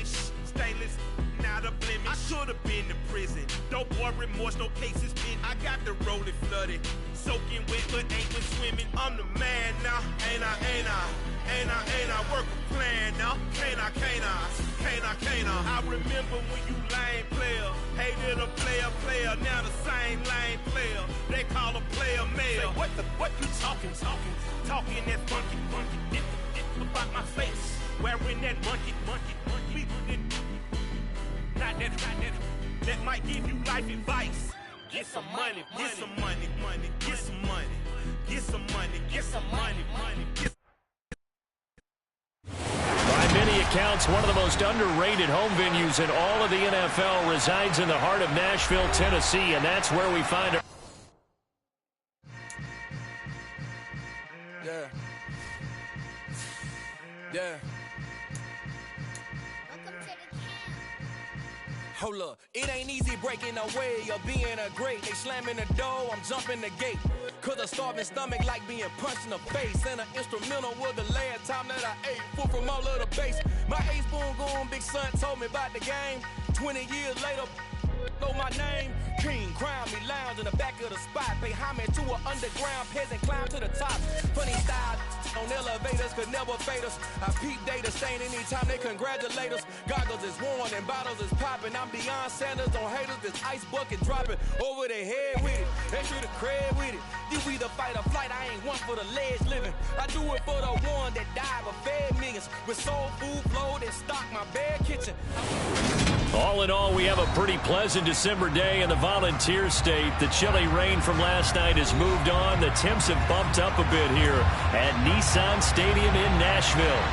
blemish, stainless, not a blemish. I should have been in prison. Dope boy remorse, no cases pinned. I got the rolling flooded, soaking wet, but ain't been swimming. I'm the man now, ain't I? Work a plan now, can't I? I remember when you lame player, hated a player, now the same lame player. They call a player male. What you talking that funky, it about my face, wearing that monkey. Not that might give you life advice. Get some money. By many accounts, one of the most underrated home venues in all of the NFL resides in the heart of Nashville, Tennessee, and that's where we find our... Yeah. Hold up, it ain't easy breaking away or being a great. They slamming the door, I'm jumping the gate. Cause a starving stomach like being punched in the face. And an instrumental was the last time that I ate. Food from all of the base. My ace boom goon, big son told me about the game. 20 years later, know my name. King, crown me, lounge in the back of the spot. Pay homage to an underground peasant, climb to the top. Funny style on elevators could never fade us. I peep data stain anytime they congratulate us. Goggles is worn and bottles is popping. I'm Deion Sanders on haters, this ice bucket dropping over their head with it. Extra the cred with it. You either fight or flight, I ain't one for the ledge living. I do it for the one that died but fed millions. With soul food flowed and stocked my bare kitchen. All in all, we have a pretty pleasant December day in the Volunteer State. The chilly rain from last night has moved on. The temps have bumped up a bit here at Nissan Stadium in Nashville.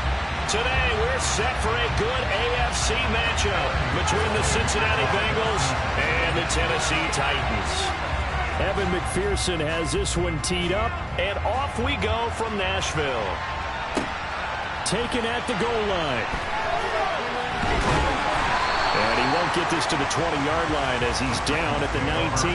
Today, we're set for a good AFC matchup between the Cincinnati Bengals and the Tennessee Titans. Evan McPherson has this one teed up, and off we go from Nashville. Taken at the goal line. And he won't get this to the 20-yard line as he's down at the 19.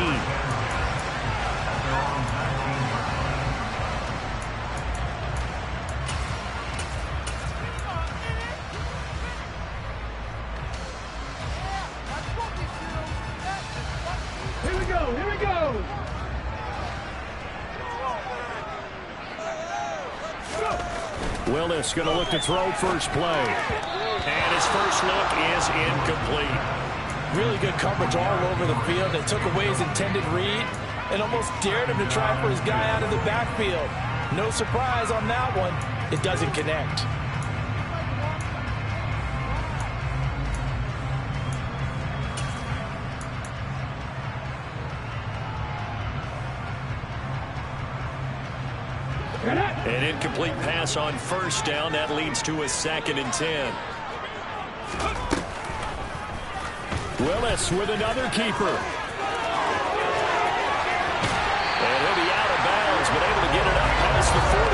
Here we go. Willis going to look to throw first play. And his first look is incomplete. Really good coverage all over the field. They took away his intended read and almost dared him to try for his guy out of the backfield. No surprise on that one. It doesn't connect. An incomplete pass on first down. That leads to a 2nd and 10. Willis with another keeper. And he'll be out of bounds, but able to get it up past the 45.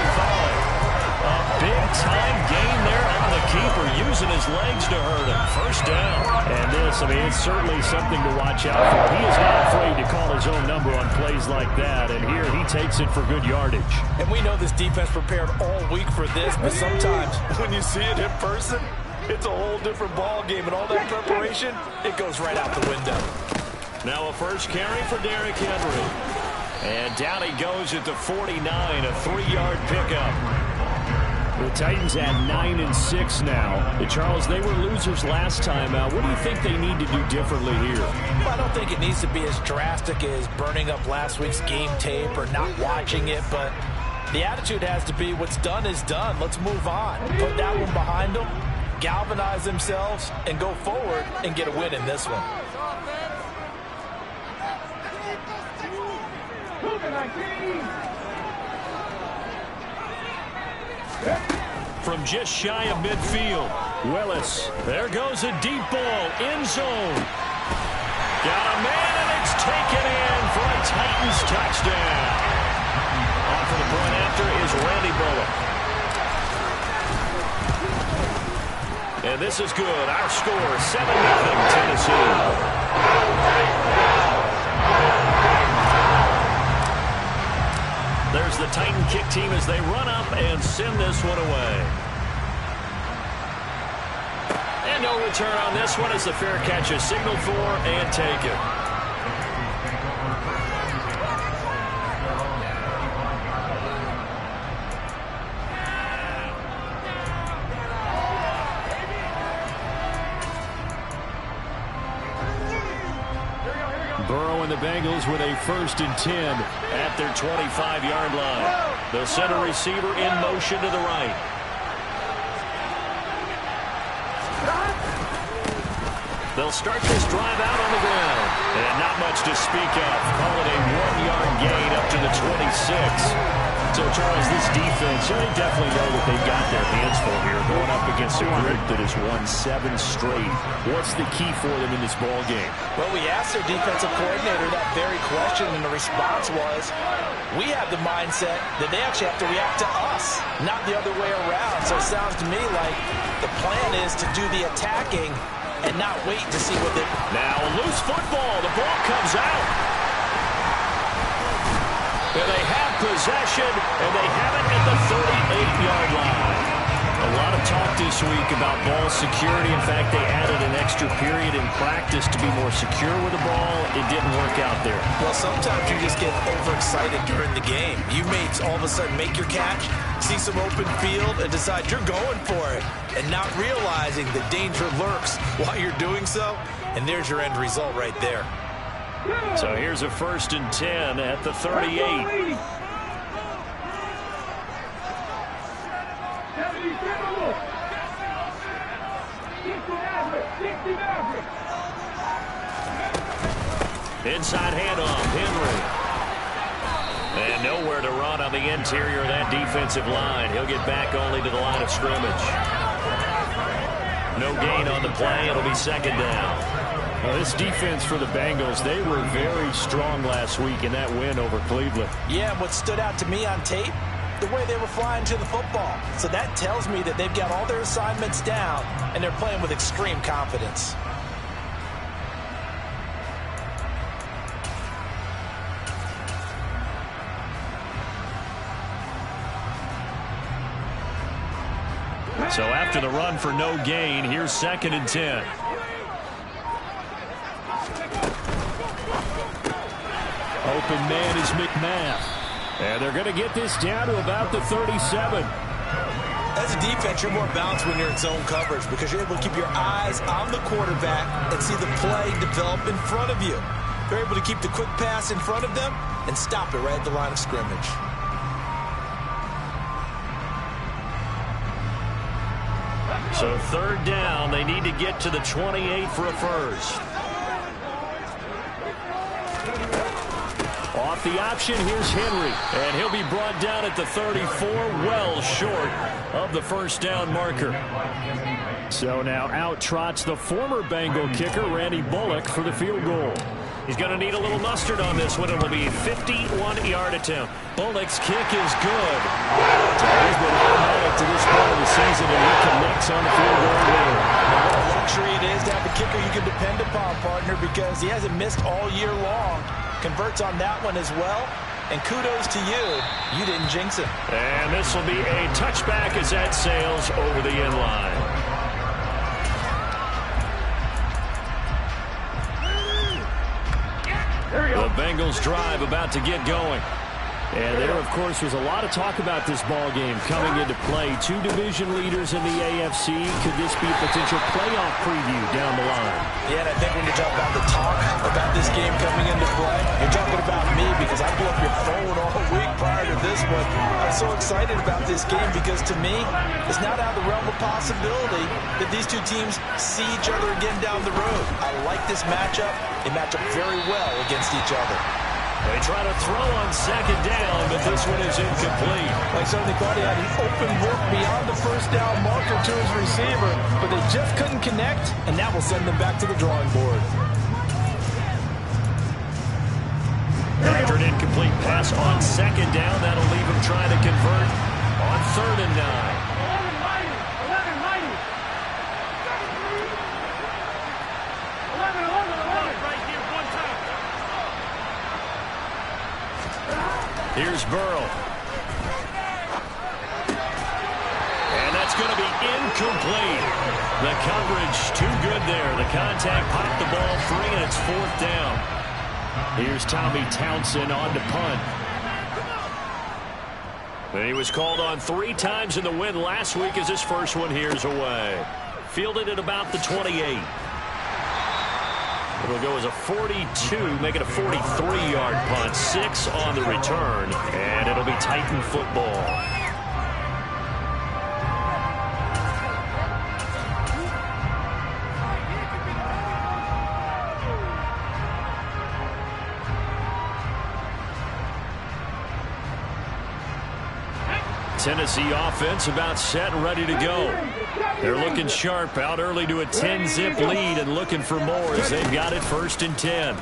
A big-time gain there on the keeper, using his legs to hurt him. First down. And this, it's certainly something to watch out for. He is not afraid to call his own number on plays like that, and here he takes it for good yardage. And we know this defense prepared all week for this, but sometimes when you see it in person, it's a whole different ball game, and all that preparation, it goes right out the window. Now a first carry for Derrick Henry. And down he goes at the 49, a 3-yard pickup. The Titans at 9-6 now. Charles, they were losers last time out. What do you think they need to do differently here? Well, I don't think it needs to be as drastic as burning up last week's game tape or not watching it, but the attitude has to be what's done is done. Let's move on. Put that one behind them, galvanize themselves, and go forward and get a win in this one. From just shy of midfield, Willis. There goes a deep ball, end zone. Got a man, and it's taken in for a Titans touchdown. On for the point after is Randy Bullock. And this is good. Our score, 7-0 Tennessee. There's the Titan kick team as they run up and send this one away. And And no return on this one as the fair catch is signaled for and taken. Burrow and the Bengals with a 1st and 10 at their 25-yard line. The center receiver in motion to the right. They'll start this drive out on the ground. And not much to speak of. Call it a 1-yard gain up to the 26. So, Charles, this defense, they definitely know that they've got their hands full here, going up against a group that has won 7 straight. What's the key for them in this ball game? Well, we asked their defensive coordinator that very question, and the response was, we have the mindset that they actually have to react to us, not the other way around. So it sounds to me like the plan is to do the attacking and not wait to see what they... Now, loose football. The ball comes out. And they have possession, and they have it at the 38-yard line. A lot of talk this week about ball security. In fact, they added an extra period in practice to be more secure with the ball. It didn't work out there. Well, sometimes you just get overexcited during the game. You may all of a sudden make your catch, see some open field, and decide you're going for it, and not realizing the danger lurks while you're doing so. And there's your end result right there. So here's a 1st and 10 at the 38. Inside handoff, Henry. And nowhere to run on the interior of that defensive line. He'll get back only to the line of scrimmage. No gain on the play. It'll be 2nd down. Well, this defense for the Bengals, they were very strong last week in that win over Cleveland. Yeah, what stood out to me on tape, the way they were flying to the football. So that tells me that they've got all their assignments down, and they're playing with extreme confidence. So after the run for no gain, here's 2nd and 10. Open man is McMath. And they're going to get this down to about the 37. As a defense, you're more balanced when you're in zone coverage because you're able to keep your eyes on the quarterback and see the play develop in front of you. You're able to keep the quick pass in front of them and stop it right at the line of scrimmage. So 3rd down, they need to get to the 28 for a 1st. Off the option, here's Henry. And he'll be brought down at the 34, well short of the 1st down marker. So now out trots the former Bengal kicker, Randy Bullock, for the field goal. He's going to need a little mustard on this one. It will be a 51-yard attempt. Bullock's kick is good. So he's been automatic to this point of the season, and he connects on the field goal winner. What a luxury it is to have a kicker you can depend upon, partner, because he hasn't missed all year long. Converts on that one as well. And kudos to you. You didn't jinx him. And this will be a touchback as that sails over the end line. The Bengals drive about to get going. And there, of course, was a lot of talk about this ball game coming into play. 2 division leaders in the AFC. Could this be a potential playoff preview down the line? Yeah, and I think when you talk about the talk about this game coming into play, you're talking about me because I blew up your phone all week prior to this one. I'm so excited about this game because to me, it's not out of the realm of possibility that these two teams see each other again down the road. I like this matchup. They match up very well against each other. They try to throw on 2nd down, but this one is incomplete. Like certainly thought he had an open look beyond the 1st down marker to his receiver, but they just couldn't connect, and that will send them back to the drawing board. After an incomplete pass on 2nd down, that'll leave him trying to convert on 3rd and 9. Here's Burrow. And that's going to be incomplete. The coverage too good there. The contact popped the ball free, and it's 4th down. Here's Tommy Townsend on to punt. And he was called on 3 times in the win last week as his first one here's away. Fielded at about the 28. It'll go as a 42, make it a 43-yard punt. 6 on the return, and it'll be Titan football. Tennessee offense about set and ready to go. They're looking sharp, out early to a 10-zip lead and looking for more as they've got it 1st and 10.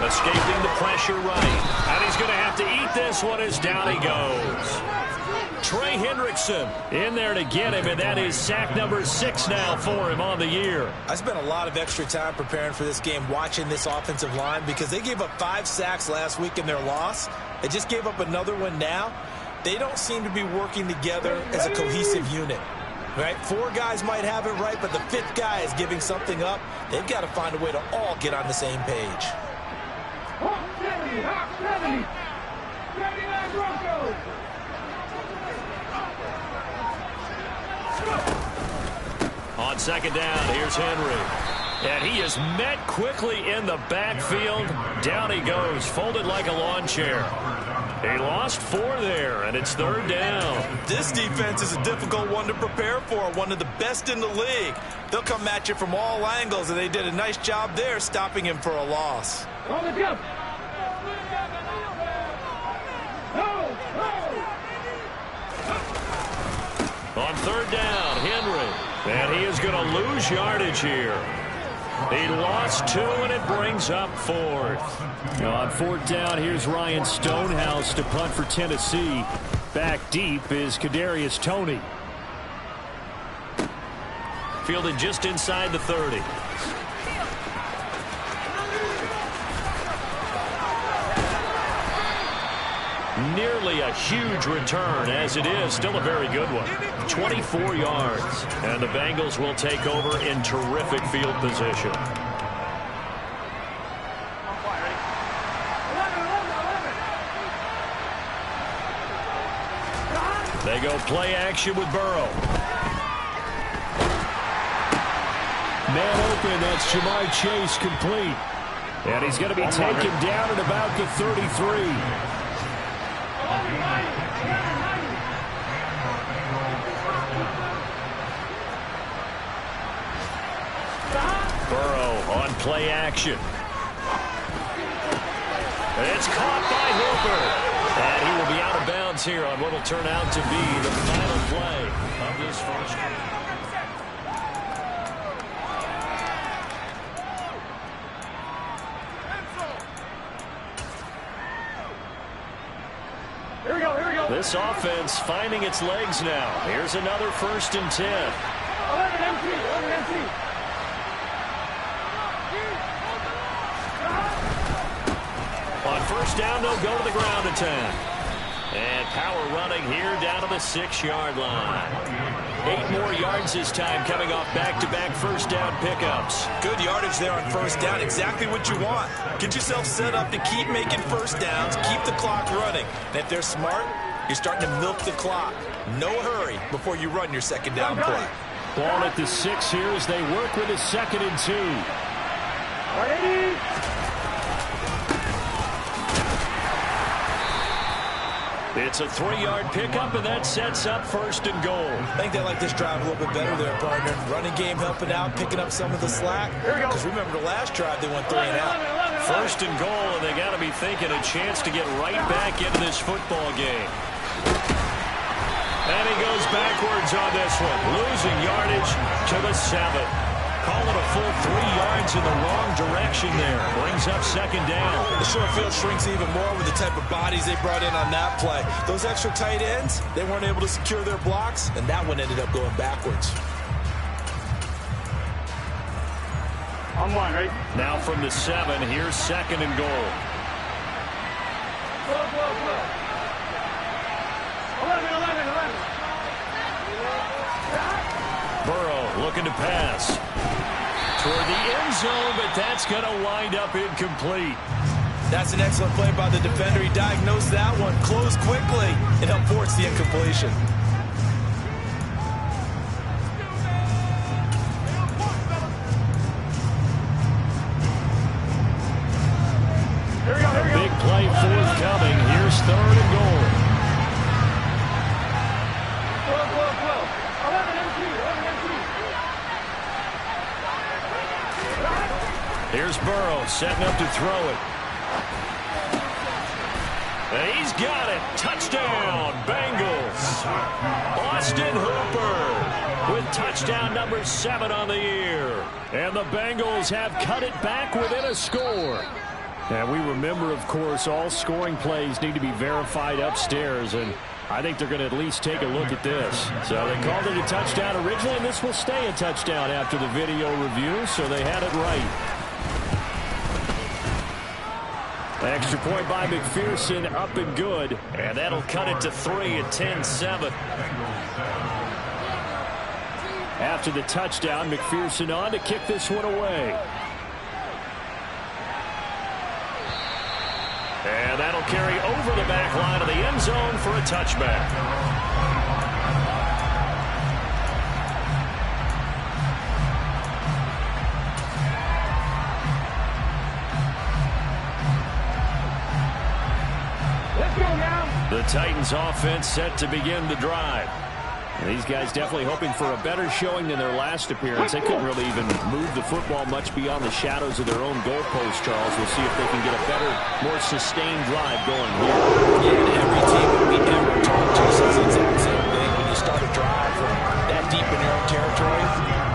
Escaping the pressure right. And he's going to have to eat this one as down he goes. Trey Hendrickson in there to get him, and that is sack number 6 now for him on the year. I spent a lot of extra time preparing for this game watching this offensive line because they gave up 5 sacks last week in their loss. They just gave up another one now. They don't seem to be working together as a cohesive unit. Right? 4 guys might have it right, but the 5th guy is giving something up. They've got to find a way to all get on the same page. On 2nd down, here's Henry. And he is met quickly in the backfield. Down he goes, folded like a lawn chair. He lost 4 there, and it's 3rd down. This defense is a difficult one to prepare for, one of the best in the league. They'll come at you from all angles, and they did a nice job there stopping him for a loss. On 3rd down, Henry. And he is going to lose yardage here. He lost 2, and it brings up 4th. Now on 4th down, here's Ryan Stonehouse to punt for Tennessee. Back deep is Kadarius Toney. Fielded just inside the 30. Nearly a huge return, as it is still a very good one. 24 yards, and the Bengals will take over in terrific field position. They go play action with Burrow. Man open, that's Jamar Chase complete. And he's going to be taken down at about the 33. Burrow on play action. It's caught by Hooper. And he will be out of bounds here on what will turn out to be the final play of this first quarter. This offense finding its legs now. Here's another 1st and 10. On 1st down, they'll go to the ground attack. And power running here down to the 6-yard line. 8 more yards this time coming off back-to-back 1st down pickups. Good yardage there on 1st down. Exactly what you want. Get yourself set up to keep making 1st downs, keep the clock running. And if they're smart, you're starting to milk the clock. No hurry before you run your 2nd down play. Ball at the 6 here as they work with a 2nd and 2. It's a 3-yard pickup, and that sets up 1st and goal. I think they like this drive a little bit better there, partner. Running game helping out, picking up some of the slack. Because remember the last drive, they went 3 and out. 1st and goal, and they got to be thinking a chance to get right back into this football game. And he goes backwards on this one, losing yardage to the 7. Call it a full 3 yards in the wrong direction there. Brings up 2nd down. The short field shrinks even more with the type of bodies they brought in on that play. Those extra tight ends, they weren't able to secure their blocks, and that one ended up going backwards. On 1, right? Now from the 7, here's 2nd and goal. 11. Burrow looking to pass toward the end zone, but that's going to wind up incomplete. That's an excellent play by the defender. He diagnosed that one, closed quickly, and helped force the incompletion. A big play forthcoming. Here's 3rd and goal. Here's Burrow setting up to throw it. And he's got it. Touchdown, Bengals. Austin Hooper with touchdown number 7 on the year. And the Bengals have cut it back within a score. And we remember, of course, all scoring plays need to be verified upstairs, and I think they're going to at least take a look at this. So they called it a touchdown originally, and this will stay a touchdown after the video review, so they had it right. Extra point by McPherson, up and good, and that'll cut it to 3 at 10-7. After the touchdown, McPherson on to kick this one away. And that'll carry over the back line of the end zone for a touchback. Let's go now. The Titans offense set to begin the drive. These guys definitely hoping for a better showing than their last appearance. They couldn't really even move the football much beyond the shadows of their own goalpost, Charles. We'll see if they can get a better, more sustained drive going here. Yeah, and every team that we ever talked to says the exact same thing. When you start a drive from that deep in your own territory,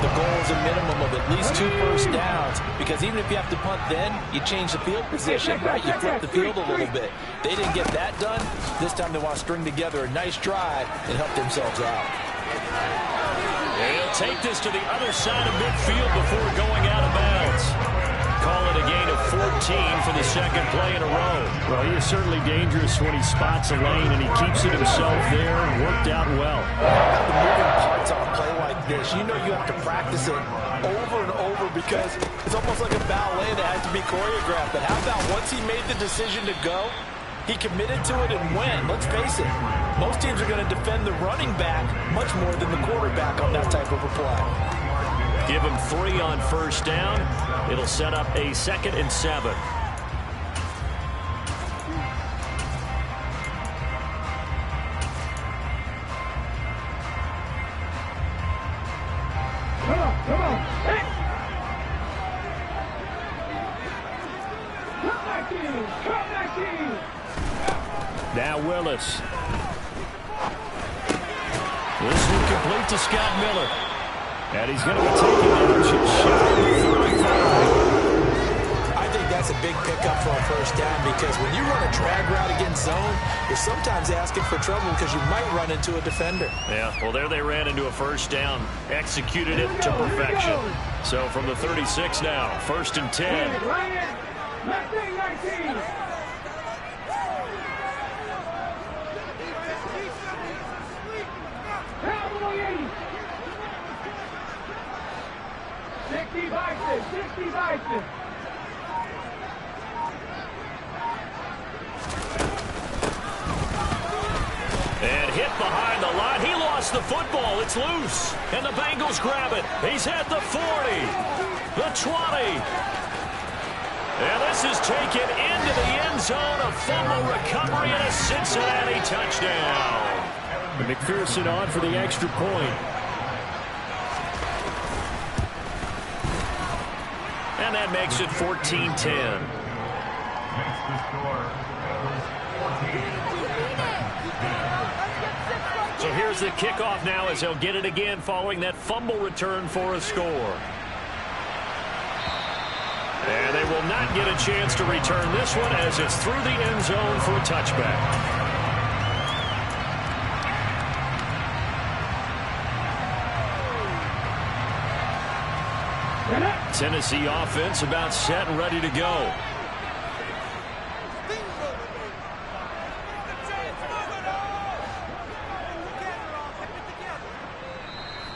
the goal is a minimum of at least 2 first downs, because even if you have to punt then, you change the field position, right? You flip the field a little bit. They didn't get that done. This time they want to string together a nice drive and help themselves out. They'll take this to the other side of midfield before going out of bounds. Call it a gain of 14 for the 2nd play in a row. Well, he is certainly dangerous when he spots a lane, and he keeps it himself there and worked out well. The moving parts on a play like this, you know you have to practice it over and over because it's almost like a ballet that has to be choreographed. But how about once he made the decision to go, he committed to it and went. Let's face it, most teams are going to defend the running back much more than the quarterback on that type of a play. Give him 3 on first down. It'll set up a 2nd and 7. Come on. Hey. Come back in. Now Willis. This one complete to Scott Miller. And he's going to be taking the option shot at 35. I think that's a big pickup for a first down because when you run a drag route against zone, you're sometimes asking for trouble because you might run into a defender. Yeah, well, there they ran into a first down. Executed it to perfection. So from the 36 now, 1st and 10. Ryan, 19. Cowboys. 60 Bison. And hit behind the line. He lost the football. It's loose. And the Bengals grab it. He's at the 40. The 20. And this is taken into the end zone. A fumble recovery and a Cincinnati touchdown. And McPherson on for the extra point. And that makes it 14-10. So here's the kickoff now as they'll get it again following that fumble return for a score. And they will not get a chance to return this one as it's through the end zone for a touchback. Tennessee offense about set and ready to go.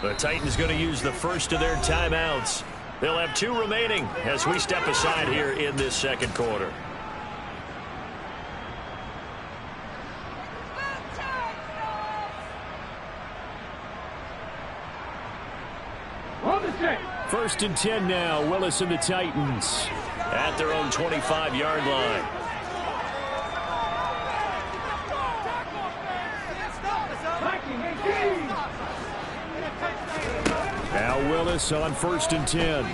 The Titans going to use the first of their timeouts. They'll have 2 remaining as we step aside here in this second quarter. On the check. 1st and 10 now. Willis and the Titans At their own 25-yard line. Now Willis on 1st and 10.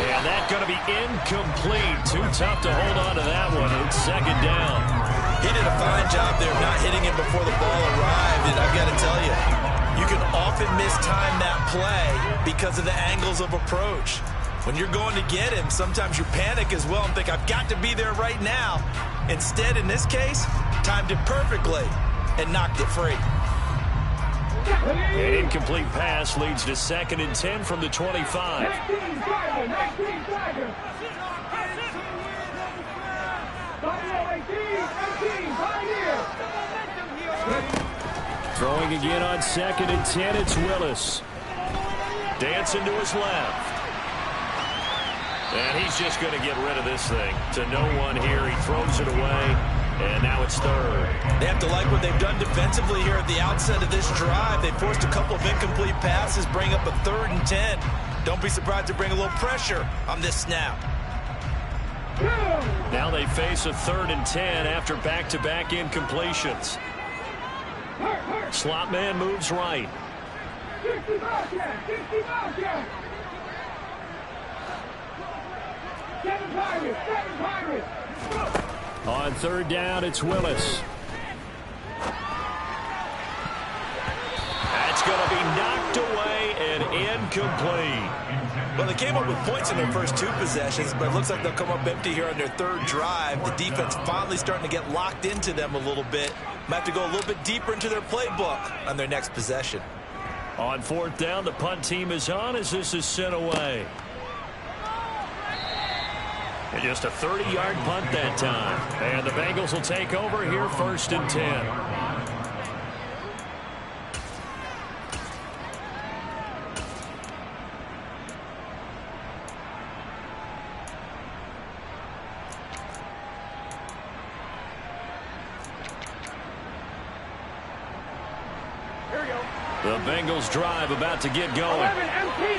And that's going to be incomplete. Too tough to hold on to that one. It's 2nd down. He did a fine job there of not hitting him before the ball arrived. And I've got to tell you, you can often mistime that play because of the angles of approach. When you're going to get him, sometimes you panic as well and think, I've got to be there right now. Instead, in this case, timed it perfectly and knocked it free. An incomplete pass leads to 2nd and 10 from the 25. 19 Tiger. Throwing again on 2nd and 10. It's Willis. Dancing to his left. And he's just going to get rid of this thing. To no one here. He throws it away. And now it's 3rd. They have to like what they've done defensively here at the outset of this drive. They forced a couple of incomplete passes, bring up a 3rd and 10. Don't be surprised to bring a little pressure on this snap. Now they face a 3rd and 10 after back-to-back incompletions. Slot man moves right. 60 Bobcat. 60 Bobcat. 7 Pirates. 7 Pirates. On 3rd down, it's Willis. That's going to be knocked away and incomplete. Well, they came up with points in their first 2 possessions, but it looks like they'll come up empty here on their 3rd drive. The defense finally starting to get locked into them a little bit. Might have to go a little bit deeper into their playbook on their next possession. On 4th down, the punt team is on as this is sent away. And just a 30-yard punt that time. And the Bengals will take over here 1st and 10. The Bengals drive about to get going.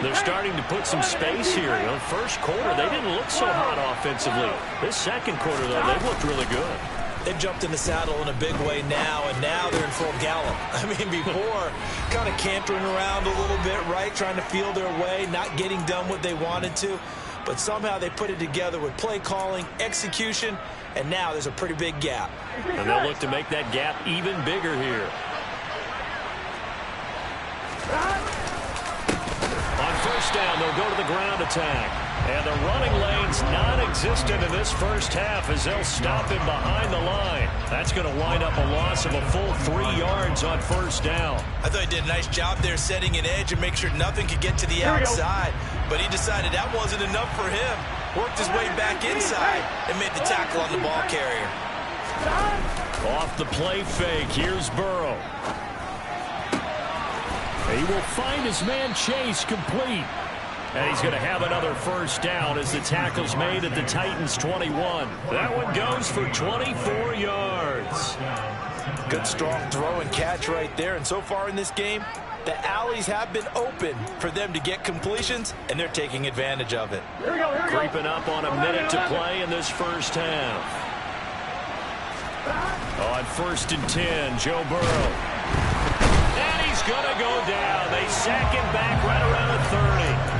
They're starting to put some space here. In the first quarter, they didn't look so hot offensively. This second quarter, though, they've looked really good. They've jumped in the saddle in a big way now, and now they're in full gallop. I mean, before, kind of cantering around a little bit, right, trying to feel their way, not getting done what they wanted to. But somehow they put it together with play calling, execution, and now there's a pretty big gap. And they'll look to make that gap even bigger here. On 1st down, they'll go to the ground attack. And the running lane's non-existent in this first half as they'll stop him behind the line. That's going to wind up a loss of a full 3 yards on 1st down. I thought he did a nice job there setting an edge and make sure nothing could get to the outside. But he decided that wasn't enough for him. Worked his way back inside and made the tackle on the ball carrier. Off the play fake, here's Burrow. He will find his man Chase complete. And he's going to have another 1st down as the tackle's made at the Titans' 21. That one goes for 24 yards. Good strong throw and catch right there. And so far in this game, the alleys have been open for them to get completions, and they're taking advantage of it. Creeping up on a minute to play in this first half. On 1st and 10, Joe Burrow. And he's going to go down. They sack him back right around the 30.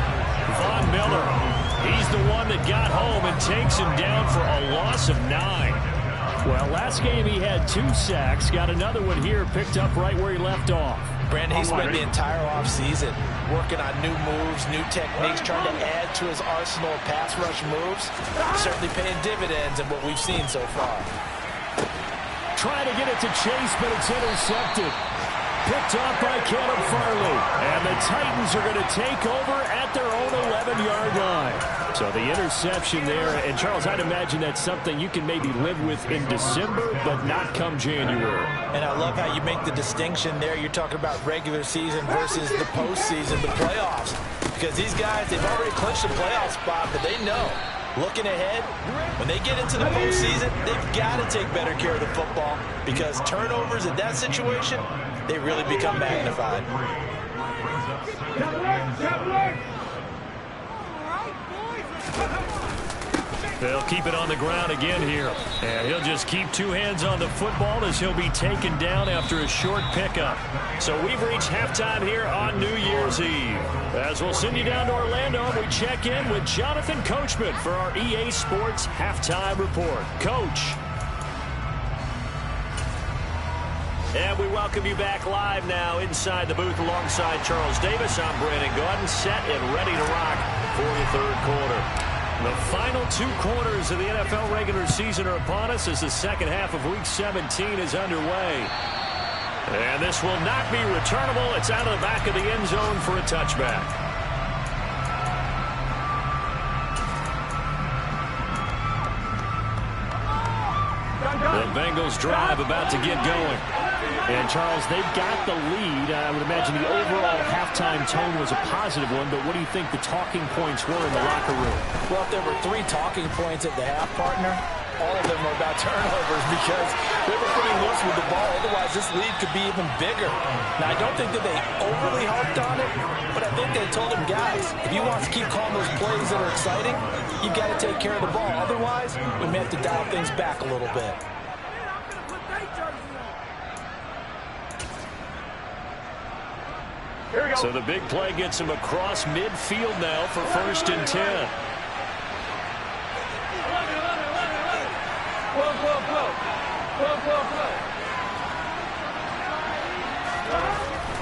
Von Miller, he's the one that got home and takes him down for a loss of 9. Well, last game he had 2 sacks. Got another one here, picked up right where he left off. Brandon, he spent the entire offseason working on new moves, new techniques, trying to add to his arsenal of pass rush moves. Certainly paying dividends in what we've seen so far. Trying to get it to Chase, but it's intercepted. Picked off by Caleb Farley. And the Titans are going to take over at their own 11-yard line. So the interception there, and Charles, I'd imagine that's something you can maybe live with in December, but not come January. And I love how you make the distinction there. You're talking about regular season versus the postseason, the playoffs. Because these guys, they've already clinched a playoff spot, but they know, looking ahead, when they get into the postseason, they've got to take better care of the football because turnovers in that situation, they really become magnified. They'll keep it on the ground again here. And he'll just keep two hands on the football as he'll be taken down after a short pickup. So we've reached halftime here on New Year's Eve. As we'll send you down to Orlando, we check in with Jonathan Coachman for our EA Sports Halftime Report. Coach. And we welcome you back live now inside the booth alongside Charles Davis. I'm Brandon Gaudin, set and ready to rock for the third quarter. The final 2 quarters of the NFL regular season are upon us as the second half of Week 17 is underway. And this will not be returnable. It's out of the back of the end zone for a touchback. The Bengals drive about to get going. And, Charles, they've got the lead. I would imagine the overall halftime tone was a positive one, but what do you think the talking points were in the locker room? Well, if there were 3 talking points at the half, partner, all of them were about turnovers because they were pretty loose with the ball. Otherwise, this lead could be even bigger. Now, I don't think that they overly harped on it, but I think they told them, guys, if you want to keep calling those plays that are exciting, you've got to take care of the ball. Otherwise, we may have to dial things back a little bit. So the big play gets him across midfield now for 1st and 10.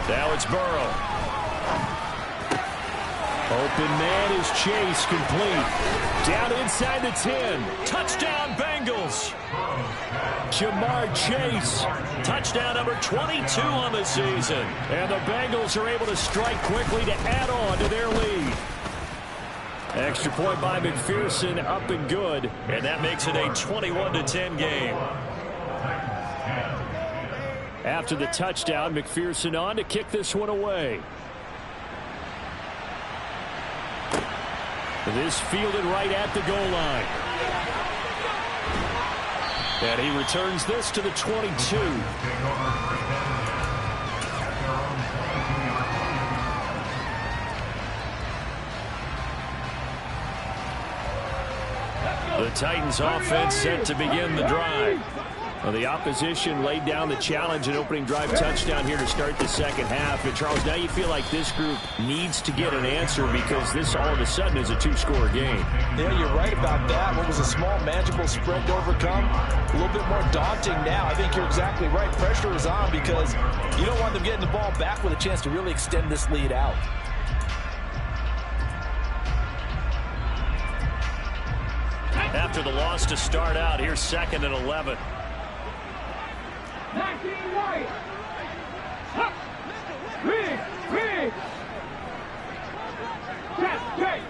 Now it's Burrow. Open man is Chase, complete. Down inside the 10. Touchdown, Bengals. Jamar Chase. Touchdown number 22 on the season. And the Bengals are able to strike quickly to add on to their lead. Extra point by McPherson, up and good. And that makes it a 21-10 game. After the touchdown, McPherson on to kick this one away. This fielded right at the goal line. And he returns this to the 22. The Titans offense set to begin the drive. Well, the opposition laid down the challenge and opening drive touchdown here to start the second half. And, Charles, now you feel like this group needs to get an answer because this all of a sudden is a 2-score game. Yeah, you're right about that. What was a small, manageable spread to overcome, a little bit more daunting now. I think you're exactly right. Pressure is on because you don't want them getting the ball back with a chance to really extend this lead out. After the loss to start out, here's 2nd and 11. 19 right. Up. Big.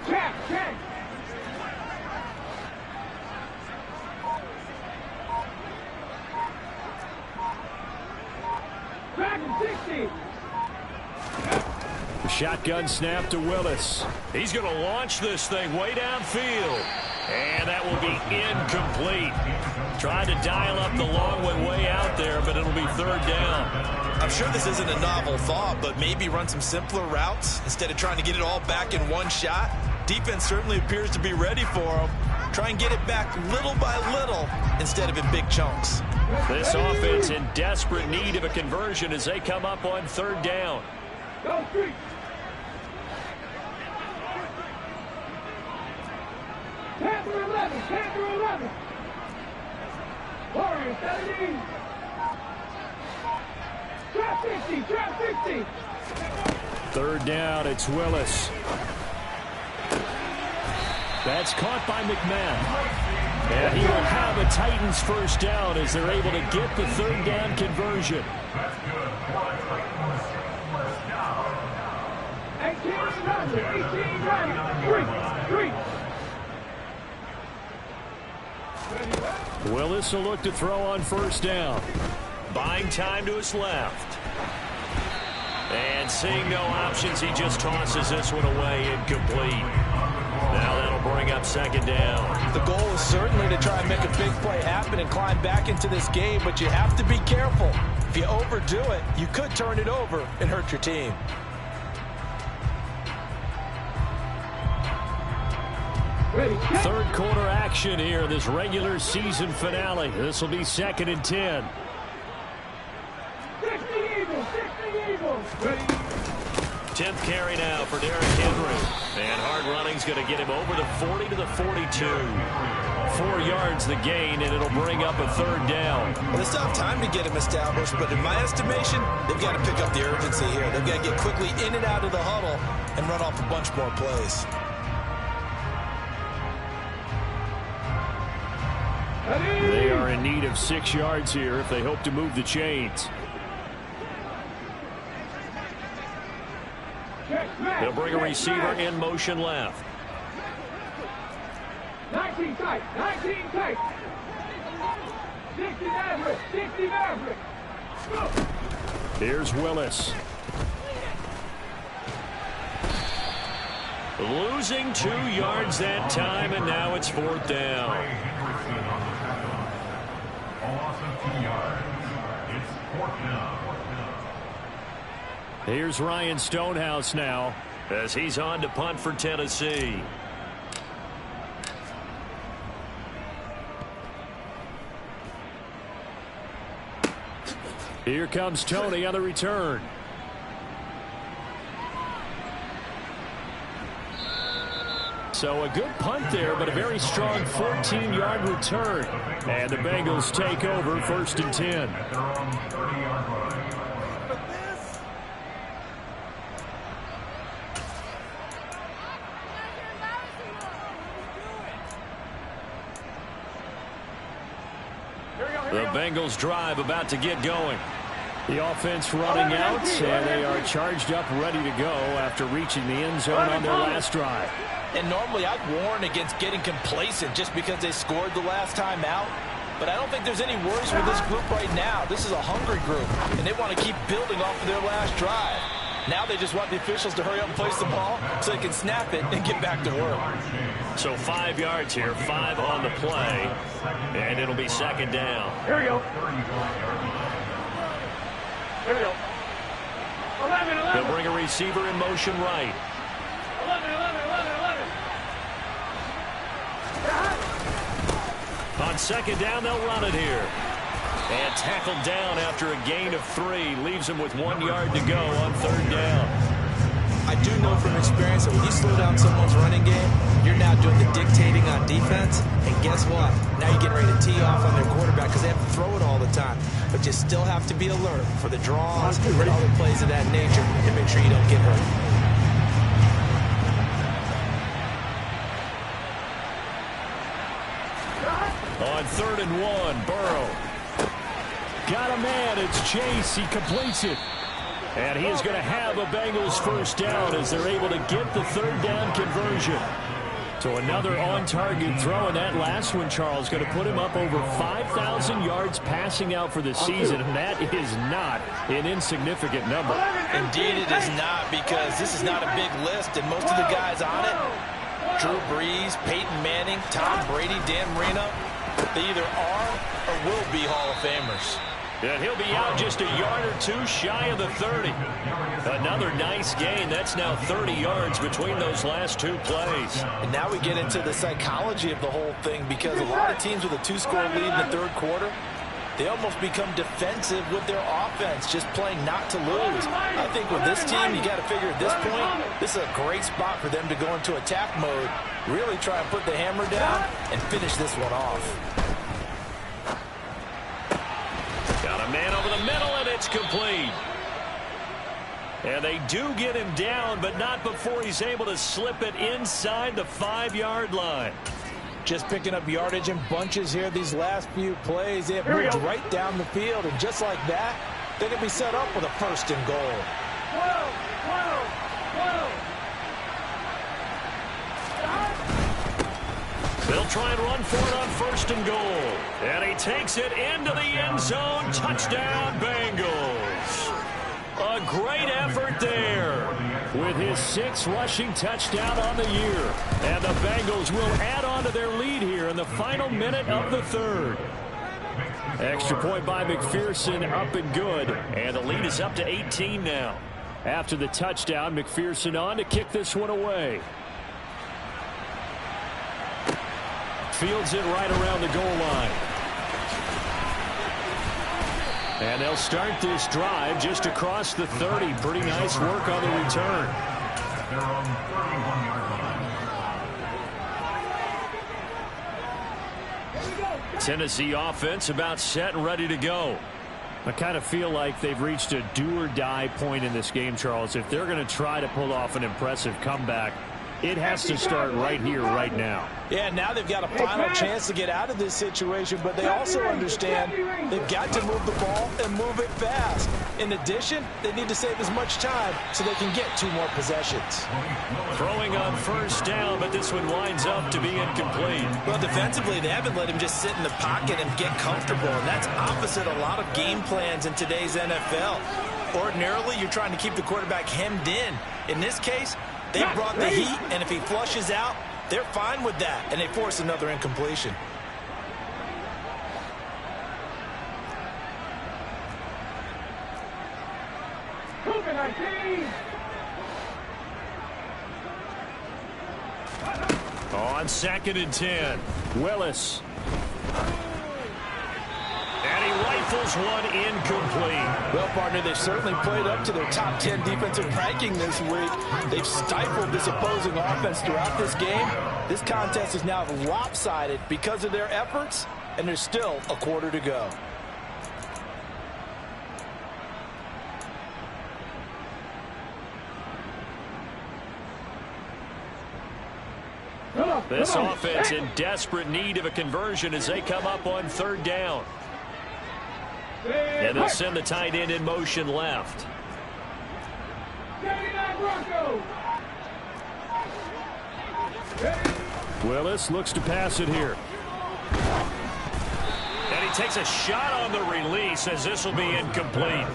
Check. Back in 60. Shotgun snap to Willis. He's going to launch this thing way downfield. And that will be incomplete. Tried to dial up the long one way out there, but it'll be 3rd down. I'm sure this isn't a novel thought, but maybe run some simpler routes instead of trying to get it all back in one shot. Defense certainly appears to be ready for him. Try and get it back little by little instead of in big chunks. This offense in desperate need of a conversion as they come up on 3rd down. Go street. Panther 11. Warriors 17. Trap 60. 3rd down, it's Willis. That's caught by McMahon. And he will have a Titans 1st down as they're able to get the 3rd down conversion. 18 right. 3. Willis will look to throw on first down. Buying time to his left. And seeing no options, he just tosses this one away incomplete. Now that'll bring up second down. The goal is certainly to try and make a big play happen and climb back into this game, but you have to be careful. If you overdo it, you could turn it over and hurt your team. Third quarter action here, this regular season finale. This will be 2nd and 10. 10th carry now for Derrick Henry. And hard running's going to get him over the 40 to the 42. 4 yards the gain, and it'll bring up a third down. Well, they still have time to get him established, but in my estimation, they've got to pick up the urgency here. They've got to get quickly in and out of the huddle and run off a bunch more plays. They are in need of 6 yards here if they hope to move the chains. They'll bring a receiver in motion left. 19 tight, 19 tight. 60 Maverick, 60 Maverick. Here's Willis. Losing 2 yards that time, and now it's 4th down. Here's Ryan Stonehouse now as he's on to punt for Tennessee. Here comes Tony on the return. So a good punt there, but a very strong 14-yard return. And the Bengals take over 1st and 10. The Bengals drive about to get going. The offense running out, and they are charged up, ready to go after reaching the end zone on their last drive. And normally I'd warn against getting complacent just because they scored the last time out. But I don't think there's any worries with this group right now. This is a hungry group, and they want to keep building off of their last drive. Now they just want the officials to hurry up and place the ball so they can snap it and get back to work. So 5 yards here, 5 on the play, and it'll be 2nd down. Here we go. Here we go. 11. They'll bring a receiver in motion right. 11. On 2nd down, they'll run it here. And tackled down after a gain of 3. Leaves him with 1 yard to go on 3rd down. I do know from experience that when you slow down someone's running game, you're now doing the dictating on defense. And guess what? Now you're getting ready to tee off on their quarterback because they have to throw it all the time. But you still have to be alert for the draws and other plays of that nature and make sure you don't get hurt. On 3rd and 1, Burrow. Got a man, it's Chase, he completes it. And he is going to have a Bengals first down as they're able to get the 3rd down conversion. So another on-target throw, and that last one, Charles, going to put him up over 5,000 yards passing out for the season, and that is not an insignificant number. Indeed it is not, because this is not a big list, and most of the guys on it, Drew Brees, Peyton Manning, Tom Brady, Dan Marino, they either are or will be Hall of Famers. And he'll be out just a yard or 2 shy of the 30. Another nice gain. That's now 30 yards between those last 2 plays. And now we get into the psychology of the whole thing, because a lot of teams with a 2-score lead in the 3rd quarter, they almost become defensive with their offense, just playing not to lose. I think with this team, you got to figure at this point, this is a great spot for them to go into attack mode, really try and put the hammer down and finish this one off. Got a man over the middle, and it's complete. And they do get him down, but not before he's able to slip it inside the 5-yard line. Just picking up yardage in bunches here these last few plays. They have moved right down the field, and just like that, they're going to be set up with a 1st and goal. 12. They'll try and run for it on 1st and goal. And he takes it into the end zone. Touchdown, Bengals. A great effort there with his 6th rushing touchdown on the year. And the Bengals will add on to their lead here in the final minute of the 3rd. Extra point by McPherson, up and good. And the lead is up to 18 now. After the touchdown, McPherson on to kick this one away. Fields it right around the goal line. And they'll start this drive just across the 30. Pretty nice work on the return. Tennessee offense about set and ready to go. I kind of feel like they've reached a do-or-die point in this game, Charles. If they're going to try to pull off an impressive comeback, it has to start right here, right now. Yeah, now they've got a final chance to get out of this situation, but they also understand they've got to move the ball and move it fast. In addition, they need to save as much time so they can get 2 more possessions. Throwing on 1st down, but this one winds up to be incomplete. Well, defensively, they haven't let him just sit in the pocket and get comfortable, and that's opposite a lot of game plans in today's NFL. Ordinarily, you're trying to keep the quarterback hemmed in. In this case, they brought the heat, and if he flushes out, they're fine with that, and they force another incompletion. On 2nd and 10, Willis. And he rifles one incomplete. Well, partner, they've certainly played up to their top 10 defensive ranking this week. They've stifled this opposing offense throughout this game. This contest is now lopsided because of their efforts, and there's still a quarter to go. This offense in desperate need of a conversion as they come up on 3rd down. And they'll send the tight end in motion left. Willis looks to pass it here. And he takes a shot on the release as this will be incomplete.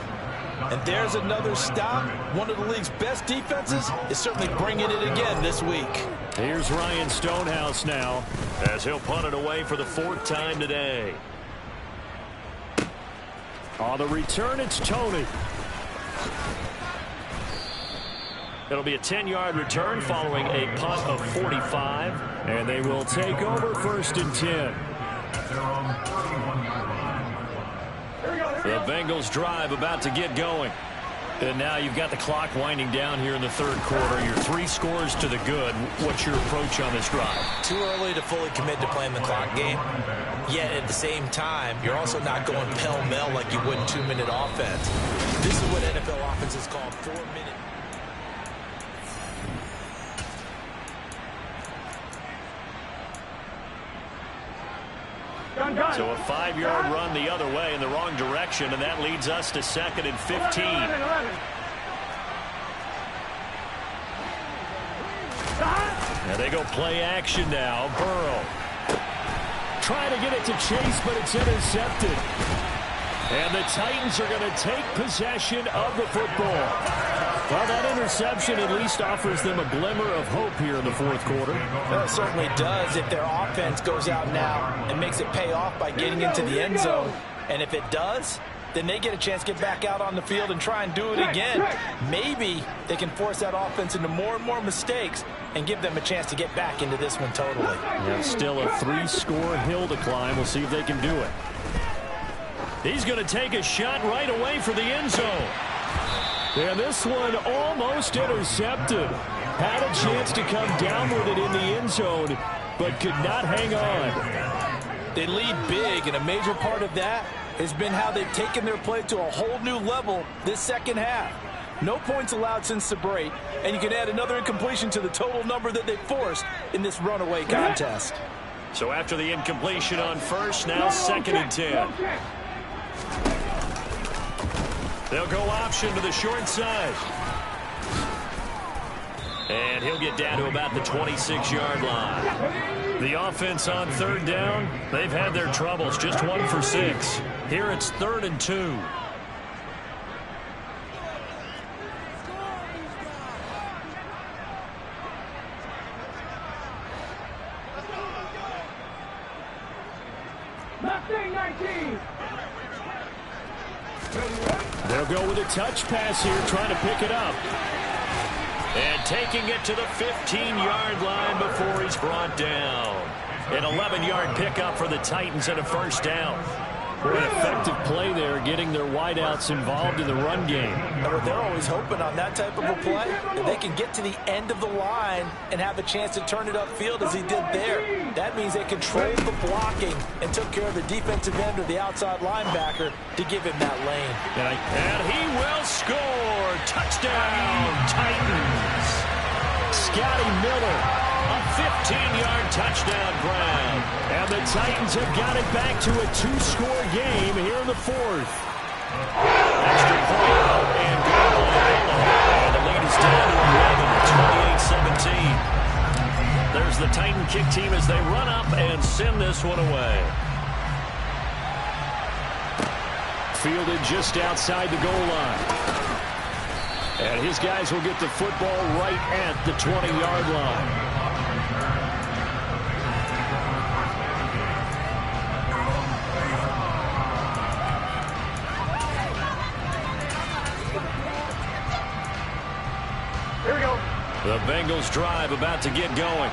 And there's another stop. One of the league's best defenses is certainly bringing it again this week. Here's Ryan Stonehouse now as he'll punt it away for the 4th time today. On the return, it's Tony. It'll be a 10-yard return following a punt of 45. And they will take over 1st and 10. The Bengals drive about to get going. And now you've got the clock winding down here in the 3rd quarter. You're 3 scores to the good. What's your approach on this drive? Too early to fully commit to playing the clock game. Yet at the same time, you're also not going pell-mell like you would in 2-minute offense. This is what NFL offenses call 4-minute. So a 5-yard run the other way in the wrong direction, and that leads us to 2nd and 15. Now they go play action now. Burrow trying to get it to Chase, but it's intercepted. And the Titans are going to take possession of the football. Well, that interception at least offers them a glimmer of hope here in the 4th quarter. Well, it certainly does if their offense goes out now and makes it pay off by getting into the end zone. And if it does, then they get a chance to get back out on the field and try and do it again. Maybe they can force that offense into more and more mistakes and give them a chance to get back into this one totally. Yeah, still a 3-score hill to climb. We'll see if they can do it. He's going to take a shot right away for the end zone. And this one almost intercepted. Had a chance to come down with it in the end zone, but could not hang on. They lead big, and a major part of that has been how they've taken their play to a whole new level this second half. No points allowed since the break, and you can add another incompletion to the total number that they forced in this runaway contest. So after the incompletion on 1st, now 2nd and 10. They'll go option to the short side. And he'll get down to about the 26-yard line. The offense on third down, they've had their troubles, just 1 for 6. Here it's 3rd and 2. They'll go with a touch pass here, trying to pick it up. And taking it to the 15-yard line before he's brought down. An 11-yard pickup for the Titans and a first down. An effective play there, getting their wideouts involved in the run game. They're always hoping on that type of a play that they can get to the end of the line and have a chance to turn it upfield as he did there. That means they controlled the blocking and took care of the defensive end or the outside linebacker to give him that lane. And he will score. Touchdown, Titans. Scotty Miller, a 15-yard touchdown grab. And the Titans have got it back to a 2-score game here in the 4th. Extra point and goal. And the lead is down to 11, 28-17. There's the Titan kick team as they run up and send this one away. Fielded just outside the goal line. And his guys will get the football right at the 20-yard line. Here we go. The Bengals drive about to get going.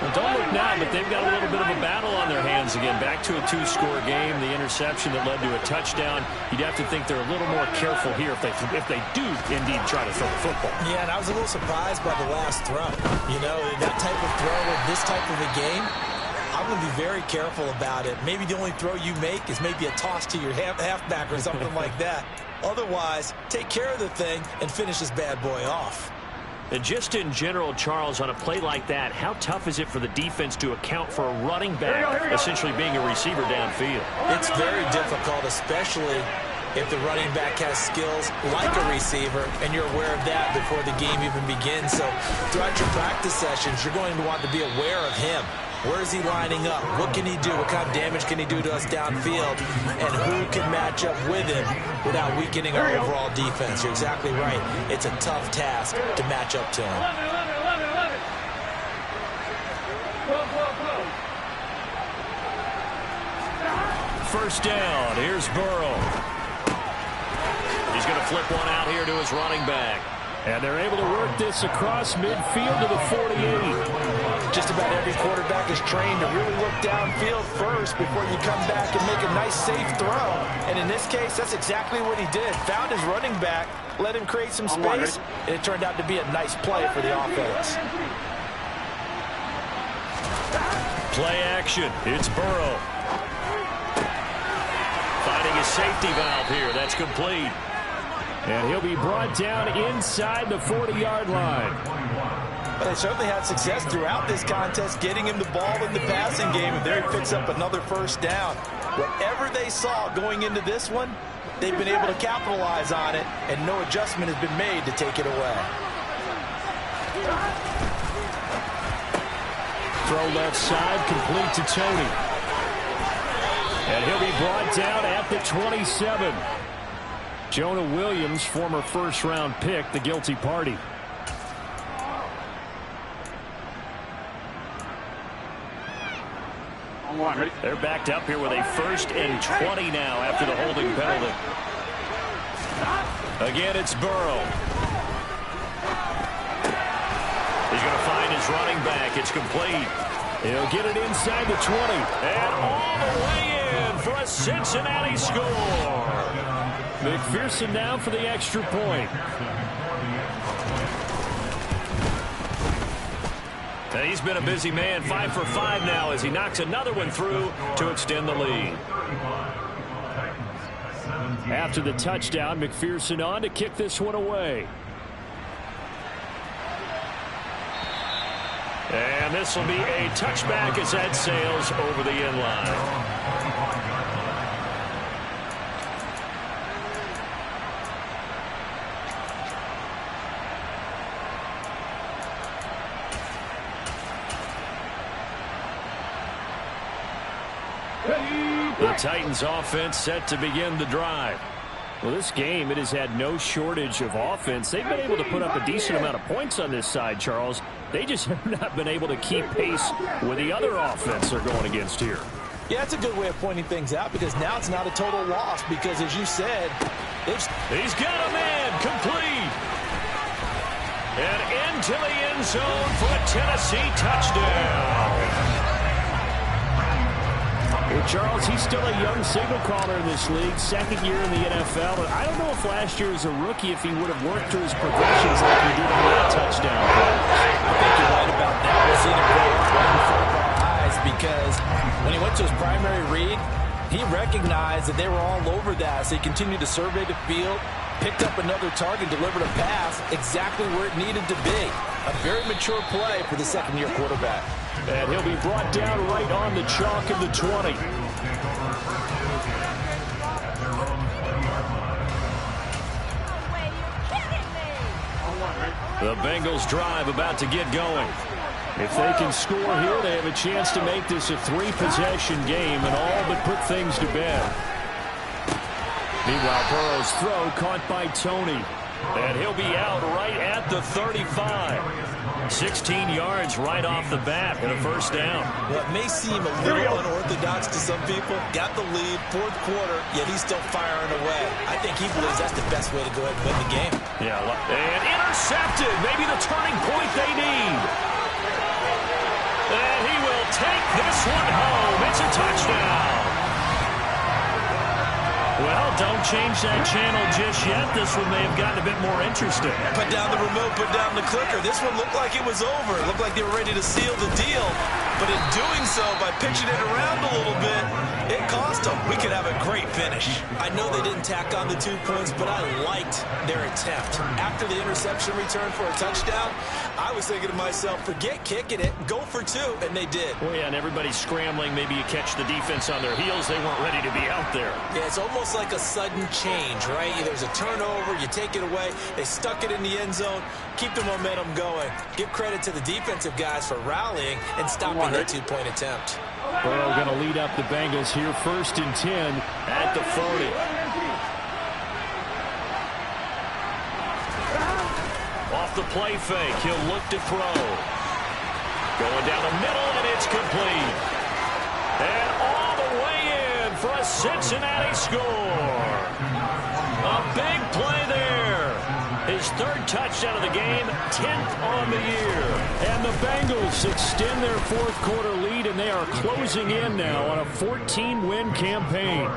Well, don't look now, but they've got a little bit of a battle on their hands again. Back to a 2-score game. The interception that led to a touchdown. You'd have to think they're a little more careful here if they do indeed try to throw the football. Yeah, and I was a little surprised by the last throw. You know, that type of throw in this type of a game, I'm going to be very careful about it. Maybe the only throw you make is maybe a toss to your halfback or something like that. Otherwise, take care of the thing and finish this bad boy off. And just in general, Charles, on a play like that, how tough is it for the defense to account for a running back essentially being a receiver downfield? It's very difficult, especially if the running back has skills like a receiver, and you're aware of that before the game even begins. So throughout your practice sessions, you're going to want to be aware of him. Where is he lining up? What can he do? What kind of damage can he do to us downfield? And who can match up with him without weakening our overall defense? You're exactly right. It's a tough task to match up to him. 11. First down. Here's Burrow. He's going to flip one out here to his running back. And they're able to work this across midfield to the 48. Just about every quarterback is trained to really look downfield first before you come back and make a nice, safe throw. And in this case, that's exactly what he did. Found his running back, let him create some space, and it turned out to be a nice play for the offense. Play action. It's Burrow. Finding a safety valve here. That's complete. And he'll be brought down inside the 40-yard line. But they certainly had success throughout this contest getting him the ball in the passing game, and there he picks up another first down. Whatever they saw going into this one, they've been able to capitalize on it, and no adjustment has been made to take it away. Throw left side, complete to Tony. And he'll be brought down at the 27. Jonah Williams, former first-round pick, the guilty party. They're backed up here with a 1st and 20 now after the holding penalty. Again, it's Burrow. He's going to find his running back. It's complete. He'll get it inside the 20. And all the way in for a Cincinnati score. McPherson now for the extra point. And he's been a busy man, 5 for 5 now as he knocks another one through to extend the lead. After the touchdown, McPherson on to kick this one away. And this will be a touchback as that sails over the end line. The Titans offense set to begin the drive. Well, this game, it has had no shortage of offense. They've been able to put up a decent amount of points on this side, Charles. They just have not been able to keep pace with the other offense they're going against here. Yeah, that's a good way of pointing things out because now it's not a total loss because, as you said, he's got a man complete. And into the end zone for a Tennessee touchdown. Well, Charles, he's still a young signal caller in this league, second year in the NFL. And I don't know if last year as a rookie, if he would have worked through his progressions like he did on that touchdown. I think you're right about that. We've seen him grow up right in front of our eyes because when he went to his primary read, he recognized that they were all over that. So he continued to survey the field, picked up another target, delivered a pass exactly where it needed to be. A very mature play for the second-year quarterback. And he'll be brought down right on the chalk of the 20. The Bengals drive about to get going. If they can score here, they have a chance to make this a three-possession game and all but put things to bed. Meanwhile, Burrow's throw caught by Tony. And he'll be out right at the 35. 16 yards right off the bat and a first down. Well, it may seem a little unorthodox to some people. Got the lead, fourth quarter, yet he's still firing away. I think he believes that's the best way to go ahead and win the game. Yeah, and intercepted. Maybe the turning point they need. And he will take this one home. It's a touchdown. Well, don't change that channel just yet. This one may have gotten a bit more interesting. Put down the remote, put down the clicker. This one looked like it was over. It looked like they were ready to seal the deal. But in doing so, by pitching it around a little bit, it cost them. We could have a great finish. I know they didn't tack on the 2 points, but I liked their attempt. After the interception return for a touchdown, I was thinking to myself, forget kicking it, go for 2, and they did. Well, yeah, and everybody's scrambling. Maybe you catch the defense on their heels. They weren't ready to be out there. Yeah, it's almost like a sudden change, right? There's a turnover, you take it away, they stuck it in the end zone, keep the momentum going. Give credit to the defensive guys for rallying and stopping that 2-point attempt. Burrow going to lead up the Bengals here, 1st and 10 at the 40. Off the play fake, he'll look to throw. Going down the middle, and it's complete. And all the way in for a Cincinnati score. A big play there. His 3rd touchdown of the game, 10th on the year. And the Bengals extend their 4th quarter lead, and they are closing in now on a 14-win campaign.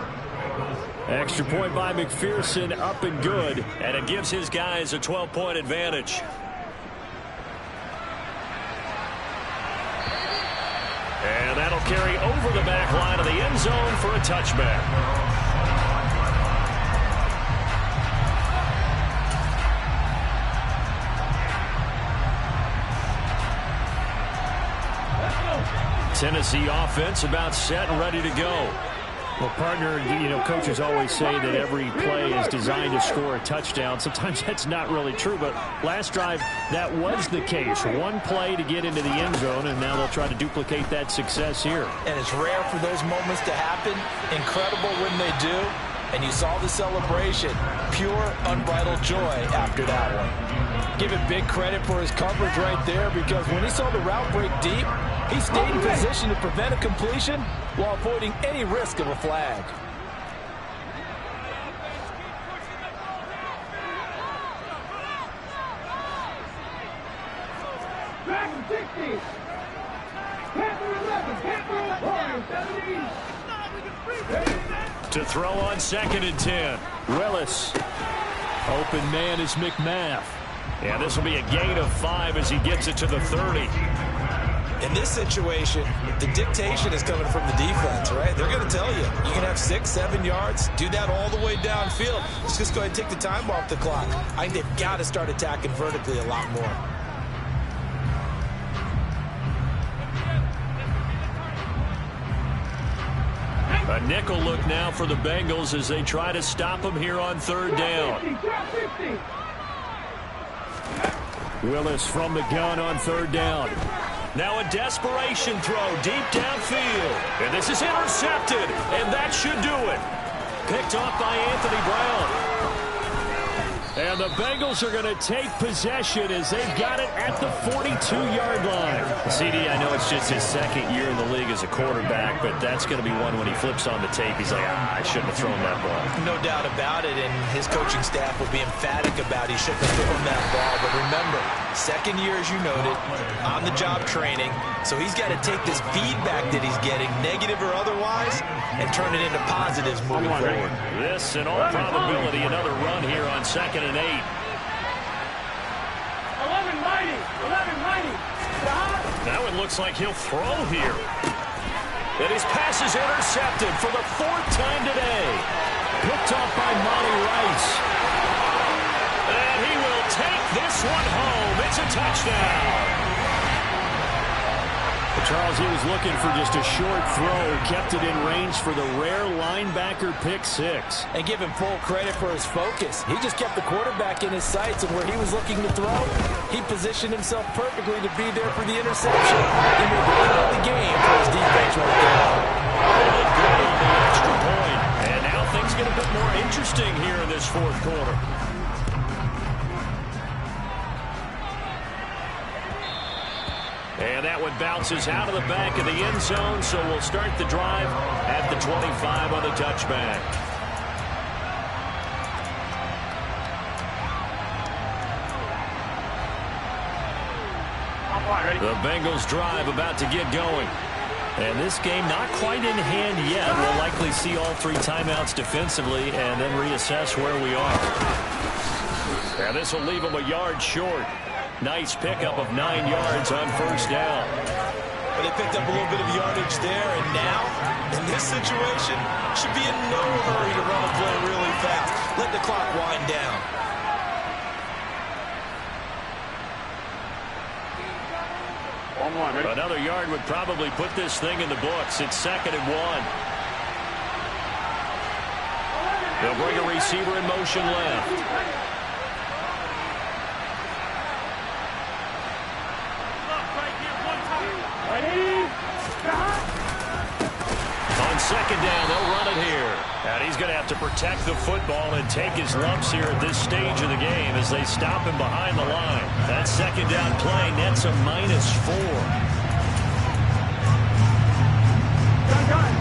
Extra point by McPherson, up and good, and it gives his guys a 12-point advantage. And that'll carry over the back line of the end zone for a touchback. Tennessee offense about set and ready to go. Well, partner, you know, coaches always say that every play is designed to score a touchdown. Sometimes that's not really true, but last drive, that was the case. One play to get into the end zone, and now they'll try to duplicate that success here. And it's rare for those moments to happen. Incredible when they do. And you saw the celebration. Pure, unbridled joy after that one. Give it big credit for his coverage right there, because when he saw the route break deep, he stayed in position to prevent a completion while avoiding any risk of a flag. To throw on 2nd and 10. Willis. Open man is McMath. And this will be a gain of 5 as he gets it to the 30. In this situation, the dictation is coming from the defense, right? They're going to tell you, you can have 6, 7 yards, do that all the way downfield. Let's just go ahead and take the time off the clock. I think they've got to start attacking vertically a lot more. A nickel look now for the Bengals as they try to stop him here on 3rd down. Willis from the gun on 3rd down. Now a desperation throw deep downfield. And this is intercepted, and that should do it. Picked off by Anthony Brown. And the Bengals are going to take possession as they've got it at the 42-yard line. CD, I know it's just his second year in the league as a quarterback, but that's going to be one when he flips on the tape. He's like, I shouldn't have thrown that ball. No doubt about it, and his coaching staff will be emphatic about he shouldn't have thrown that ball. But remember, second year, as you noted, on-the-job training, so he's got to take this feedback that he's getting, negative or otherwise, and turn it into positives moving forward. This, in all probability, another run here on 2nd and 8. 11 mighty. That one looks like he'll throw here. And his pass is intercepted for the 4th time today. Picked off by Monty Rice. And he will take this one home. It's a touchdown. Charles, he was looking for just a short throw, kept it in range for the rare linebacker pick 6. And give him full credit for his focus. He just kept the quarterback in his sights, and where he was looking to throw, he positioned himself perfectly to be there for the interception. He made the play of the game for his defense right there. Really good on the extra point. And now things get a bit more interesting here in this 4th quarter. And that one bounces out of the back of the end zone, so we'll start the drive at the 25 on the touchback. The Bengals drive about to get going. And this game not quite in hand yet. We'll likely see all 3 timeouts defensively and then reassess where we are. And this will leave them a yard short. Nice pickup of 9 yards on 1st down. But they picked up a little bit of yardage there, and now, in this situation, should be in no hurry to run a play really fast. Let the clock wind down. Another yard would probably put this thing in the books. It's 2nd and 1. They'll bring a receiver in motion left. On 2nd down, they'll run it here. And he's going to have to protect the football and take his lumps here at this stage of the game as they stop him behind the line. That 2nd down play nets a -4.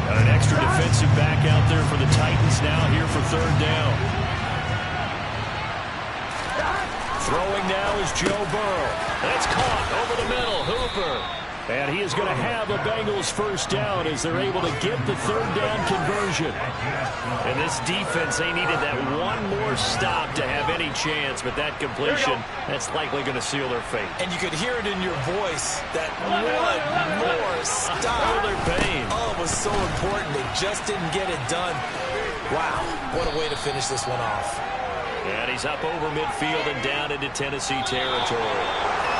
Got an extra defensive back out there for the Titans now here for 3rd down. Throwing now is Joe Burrow. That's caught over the middle. Hooper. And he is going to have a Bengals 1st down as they're able to get the 3rd down conversion. And this defense, they needed that one more stop to have any chance, but that completion, that's likely going to seal their fate. And you could hear it in your voice, that one more stop. Feel their pain. Oh, it was so important. They just didn't get it done. Wow, what a way to finish this one off. And he's up over midfield and down into Tennessee territory.